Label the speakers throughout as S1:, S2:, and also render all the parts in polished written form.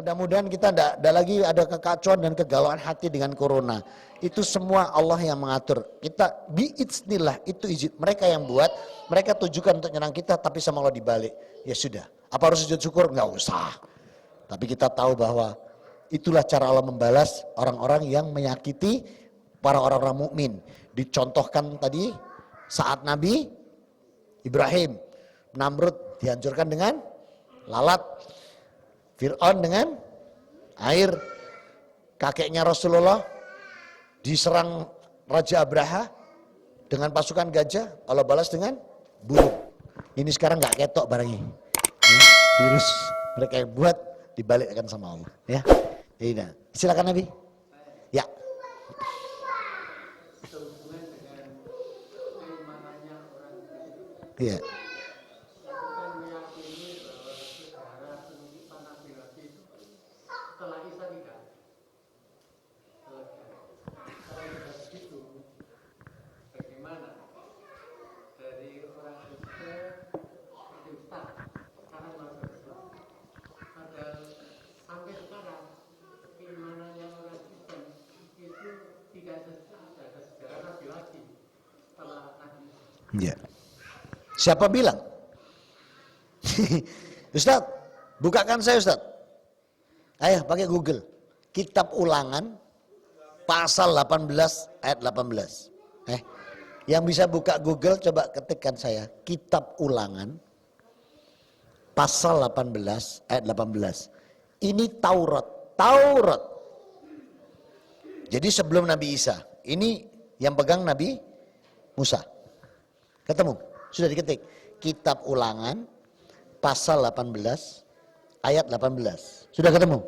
S1: mudah-mudahan kita tidak lagi ada kekacauan dan kegalauan hati dengan corona. Itu semua Allah yang mengatur. Kita biiznillah, itu izin. Mereka yang buat, mereka tujukan untuk nyerang kita, tapi sama Allah dibalik. Ya sudah, apa harus sujud syukur? Enggak usah. Tapi kita tahu bahwa itulah cara Allah membalas orang-orang yang menyakiti para orang-orang mukmin. Dicontohkan tadi saat Nabi Ibrahim, Namrud dihancurkan dengan lalat, Fir'aun dengan air, kakeknya Rasulullah diserang Raja Abraha dengan pasukan gajah, Allah balas dengan burung. Ini sekarang nggak ketok barangnya, virus mereka yang buat dibalikkan sama Allah. Ya, ini silakan Nabi. Ya. Iya. Ya. Siapa bilang? Ustaz, bukakan saya Ustaz. Ayo pakai Google. Kitab Ulangan pasal 18 ayat 18. Yang bisa buka Google coba ketikkan saya. Kitab Ulangan pasal 18 ayat 18. Ini Taurat. Taurat. Jadi sebelum Nabi Isa. Ini yang pegang Nabi Musa. Ketemu? Sudah diketik. Kitab Ulangan pasal 18 ayat 18. Sudah ketemu?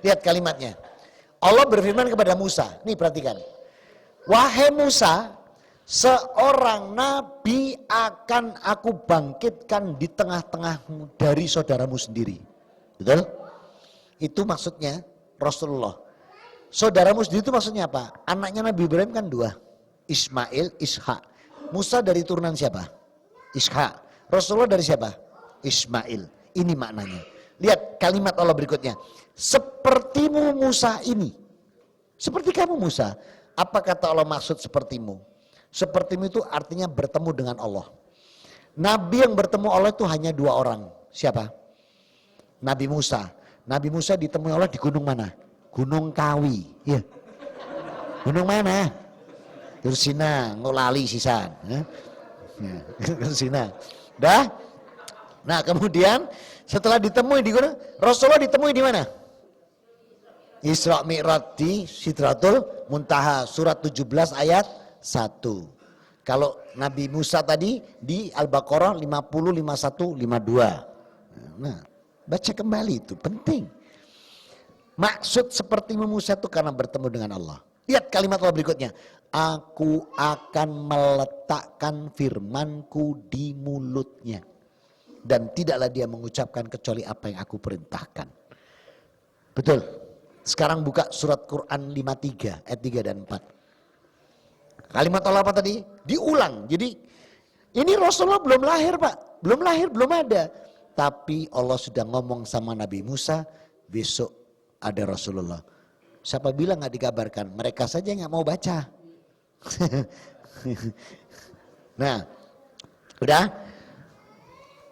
S1: Lihat kalimatnya. Allah berfirman kepada Musa. Nih perhatikan. Wahai Musa, seorang nabi akan aku bangkitkan di tengah-tengahmu dari saudaramu sendiri. Betul? Itu maksudnya Rasulullah. Saudaramu sendiri itu maksudnya apa? Anaknya Nabi Ibrahim kan dua. Ismail, Ishak. Musa dari turunan siapa? Ishak. Rasulullah dari siapa? Ismail. Ini maknanya. Lihat kalimat Allah berikutnya. Sepertimu Musa ini. Seperti kamu Musa. Apa kata Allah maksud sepertimu? Sepertimu itu artinya bertemu dengan Allah. Nabi yang bertemu Allah itu hanya dua orang. Siapa? Nabi Musa. Nabi Musa ditemui Allah di gunung mana? Gunung Kawi. Ya. Gunung mana? Tursina, ngolali sisan. Tursina. Dah? Nah kemudian setelah ditemui di gunung, Rasulullah ditemui di mana? Isra Mi'raj di Sidratul Muntaha, surat 17 ayat 1. Kalau Nabi Musa tadi di Al-Baqarah 50, 51, 52. Nah, baca kembali itu penting. Maksud seperti Musa itu karena bertemu dengan Allah. Lihat kalimat Allah berikutnya. Aku akan meletakkan firmanku di mulutnya. Dan tidaklah dia mengucapkan kecuali apa yang aku perintahkan. Betul. Sekarang buka surat Quran 53 ayat 3 dan 4. Kalimat Allah apa tadi? Diulang. Jadi ini Rasulullah belum lahir Pak. Belum lahir, belum ada. Tapi Allah sudah ngomong sama Nabi Musa, besok ada Rasulullah. Siapa bilang gak dikabarkan? Mereka saja gak mau baca. Nah, udah?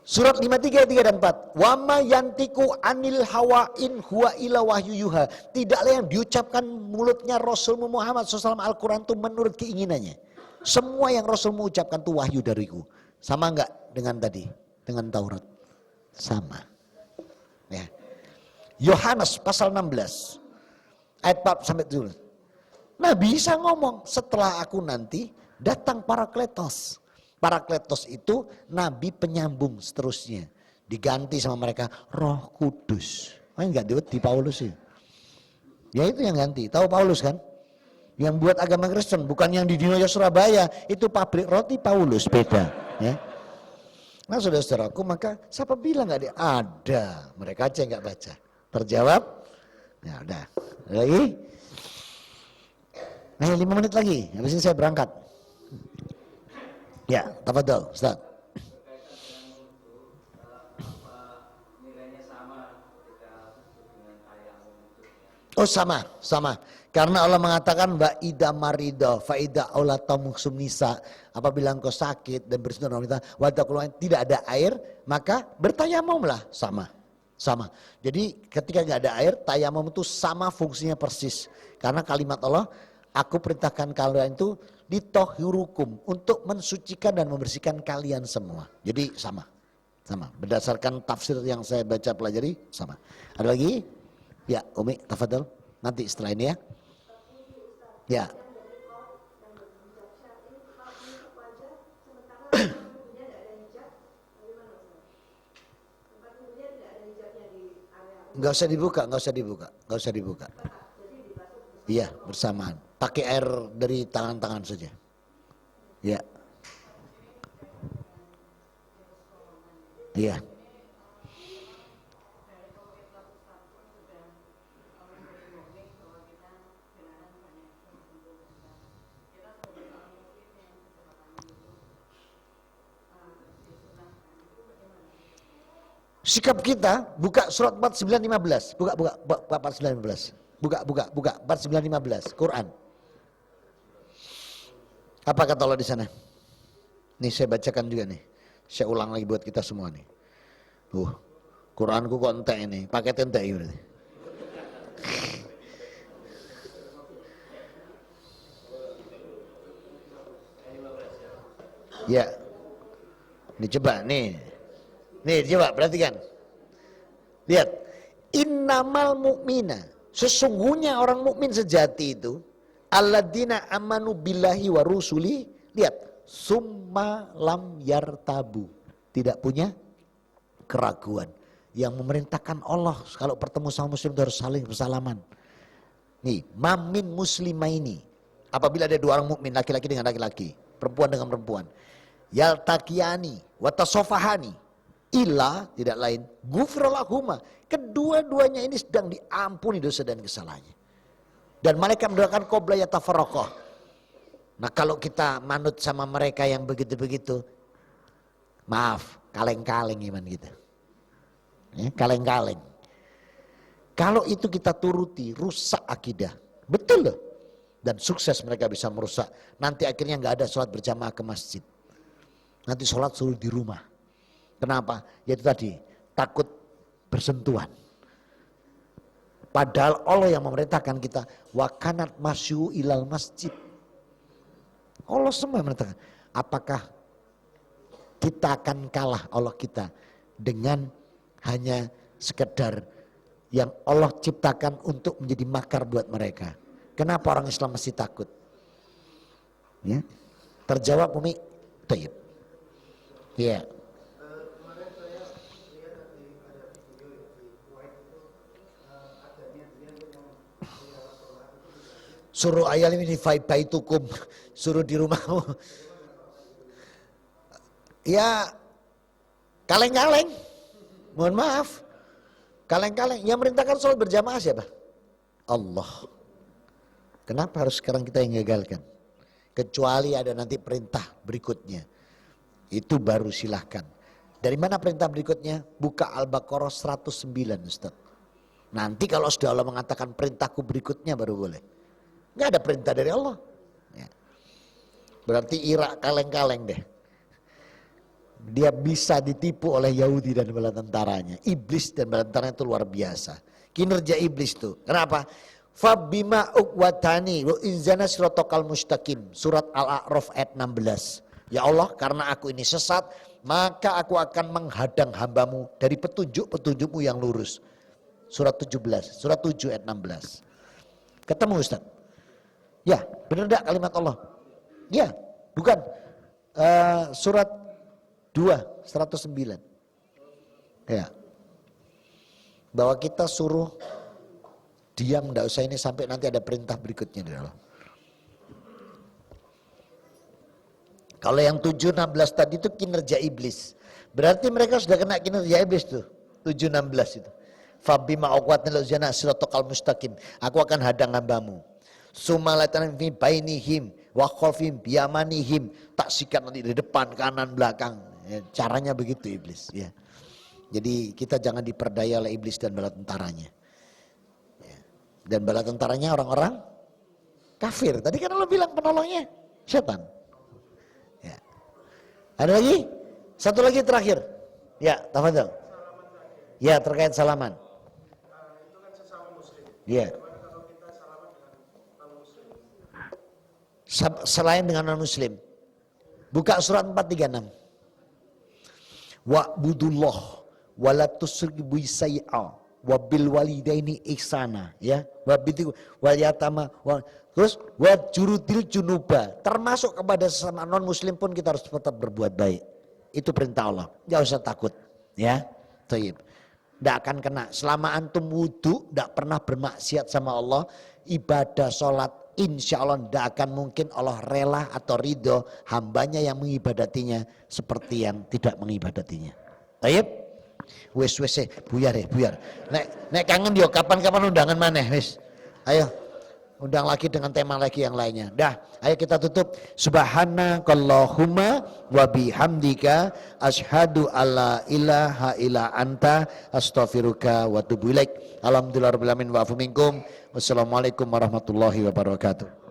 S1: Surat 53 ayat 3 dan 4. Wa ma yantiku anil hawa in huwa illa wahyu yuha. Tidaklah yang diucapkan mulutnya Rasul Muhammad SAW Al-Quran itu menurut keinginannya. Semua yang Rasul mengucapkan itu wahyu dariku. Sama enggak dengan tadi? Dengan Taurat? Sama. Ya. Yohanes pasal 16. Ayat 4 sampai 7. Nah bisa ngomong setelah aku nanti datang Parakletos. Parakletos itu nabi penyambung seterusnya. Diganti sama mereka Roh Kudus. Enggak di Paulus sih. Ya itu yang ganti. Tahu Paulus kan? Yang buat agama Kristen bukan yang di Dinoyo Surabaya. Itu pabrik roti Paulus beda. Ya. Nah saudara-saudaraku maka siapa bilang enggak ada. Mereka aja enggak baca. Terjawab? Ya udah. Lagi? Nah 5 menit lagi. Habis ini saya berangkat. Ya, tafadhol Ustaz. Oh sama. Karena Allah mengatakan wa idza marida fa idza aulatamuksum nisa, apabila engkau sakit dan bersentuhan wanita wa tidak ada air, maka bertayamumlah. Sama. Jadi ketika nggak ada air, tayamum itu sama fungsinya persis. Karena kalimat Allah, aku perintahkan kalian itu ditohirukum, untuk mensucikan dan membersihkan kalian semua. Jadi sama. Berdasarkan tafsir yang saya baca pelajari sama. Ada lagi? Ya, Umi, tafadhol. Nanti setelah ini ya. Ya. Enggak usah dibuka. Iya, bersamaan. Pakai air dari tangan-tangan saja. Ya. Iya. Sikap kita, buka surat 49:15, buka 49:15. Buka 49:15 Quran. Apa kata Allah di sana? Nih saya bacakan juga nih. Saya ulang lagi buat kita semua nih. Quranku kok entek ini, paket entek ini. Ya. Ini coba nih. Nih coba perhatikan. Lihat. Innamal mu'mina. Sesungguhnya orang mukmin sejati itu. Alladzina amanu billahi wa rusuli. Lihat. Summa lam yartabu. Tidak punya keraguan. Yang memerintahkan Allah. Kalau bertemu sama muslim harus saling bersalaman. Nih. Mamin muslimaini. Apabila ada dua orang mukmin, laki-laki dengan laki-laki. Perempuan dengan perempuan. Yaltakiyani. Watasofahani. Illa tidak lain gufrolahuma, kedua-duanya ini sedang diampuni dosa dan kesalahannya. Dan mereka mendoakan qobla yatafarraqah. Nah kalau kita manut sama mereka yang begitu-begitu, maaf, kaleng-kaleng iman kita. Kaleng-kaleng. Kalau itu kita turuti, rusak akidah. Betul loh. Dan sukses mereka bisa merusak. Nanti akhirnya nggak ada sholat berjamaah ke masjid. Nanti sholat suruh di rumah. Kenapa? Yaitu tadi, takut bersentuhan. Padahal Allah yang memerintahkan kita, wa kanat masyu ilal masjid. Allah semua yang memerintahkan. Apakah kita akan kalah Allah kita dengan hanya sekedar yang Allah ciptakan untuk menjadi makar buat mereka? Kenapa orang Islam masih takut? Ya. Terjawab Umi? Taib. Ya. Suruh ayat ini baitukum, suruh di rumahmu. Ya kaleng-kaleng, mohon maaf. Kaleng-kaleng, yang merintahkan sholat berjamaah siapa? Allah. Kenapa harus sekarang kita yang gagalkan? Kecuali ada nanti perintah berikutnya. Itu baru silahkan. Dari mana perintah berikutnya? Buka Al-Baqarah 109 Ustaz. Nanti kalau sudah Allah mengatakan perintahku berikutnya baru boleh. Nggak ada perintah dari Allah. Ya. Berarti Irak kaleng-kaleng deh. Dia bisa ditipu oleh Yahudi dan bala tentaranya. Iblis dan bala tentaranya itu luar biasa. Kinerja iblis tuh. Kenapa? Fabima uqwatani wa inzana sirotokal mustaqim. Surat Al-A'raf ayat 16. Ya Allah, karena aku ini sesat, maka aku akan menghadang hambamu dari petunjuk-petunjukmu yang lurus. Surat 17, surat 7 ayat 16. Ketemu Ustaz? Ya, benar enggak kalimat Allah? Ya, bukan. Surat 2, 109. Ya. Bahwa kita suruh diam, enggak usah ini sampai nanti ada perintah berikutnya dari Allah. Kalau yang 7:16 tadi itu kinerja iblis. Berarti mereka sudah kena kinerja iblis tuh. 7:16 itu. Fabima aqwatnil jana siratal mustaqim. Aku akan hadang hambamu. Sumalatan fi bainihim wa khalfihim biyamanihim. Tak sikat nanti di depan, kanan, belakang. Ya, caranya begitu iblis. Ya. Jadi kita jangan diperdaya oleh iblis dan bala tentaranya. Ya. Dan bala tentaranya orang-orang kafir. Tadi kan lo bilang penolongnya setan. Ya. Ada lagi? Satu lagi terakhir. Ya, tafadhol. Ya, terkait salaman.
S2: Itu kan sesama muslim.
S1: Ya.
S2: Bagaimana kalau kita salaman dengan non-muslim?
S1: Selain dengan non-muslim. Buka surat 436. Wa'budullah wala tusyriku bihi syai'a wa bil walidaini ihsana, ya. Wal yatama terus wa jurudil junuba, termasuk kepada sesama non-muslim pun kita harus tetap berbuat baik. Itu perintah Allah. Enggak usah takut, ya. Thayyib. Tidak akan kena. Selama antum wudu, tidak pernah bermaksiat sama Allah, ibadah sholat, insya Allah tidak akan mungkin Allah rela atau ridho hambanya yang mengibadatinya seperti yang tidak mengibadatinya. Tayyib? Wes buyar. Nek kangen yo kapan-kapan undangan maneh wis. Ayo. Undang lagi dengan tema lagi yang lainnya. Dah, ayo kita tutup. Subhanakallahumma wa bihamdika asyhadu alla ilaha illa anta astaghfiruka wa atubu ilaik. Alhamdulillahirabbil alamin wa afu minkum. Wassalamualaikum warahmatullahi wabarakatuh.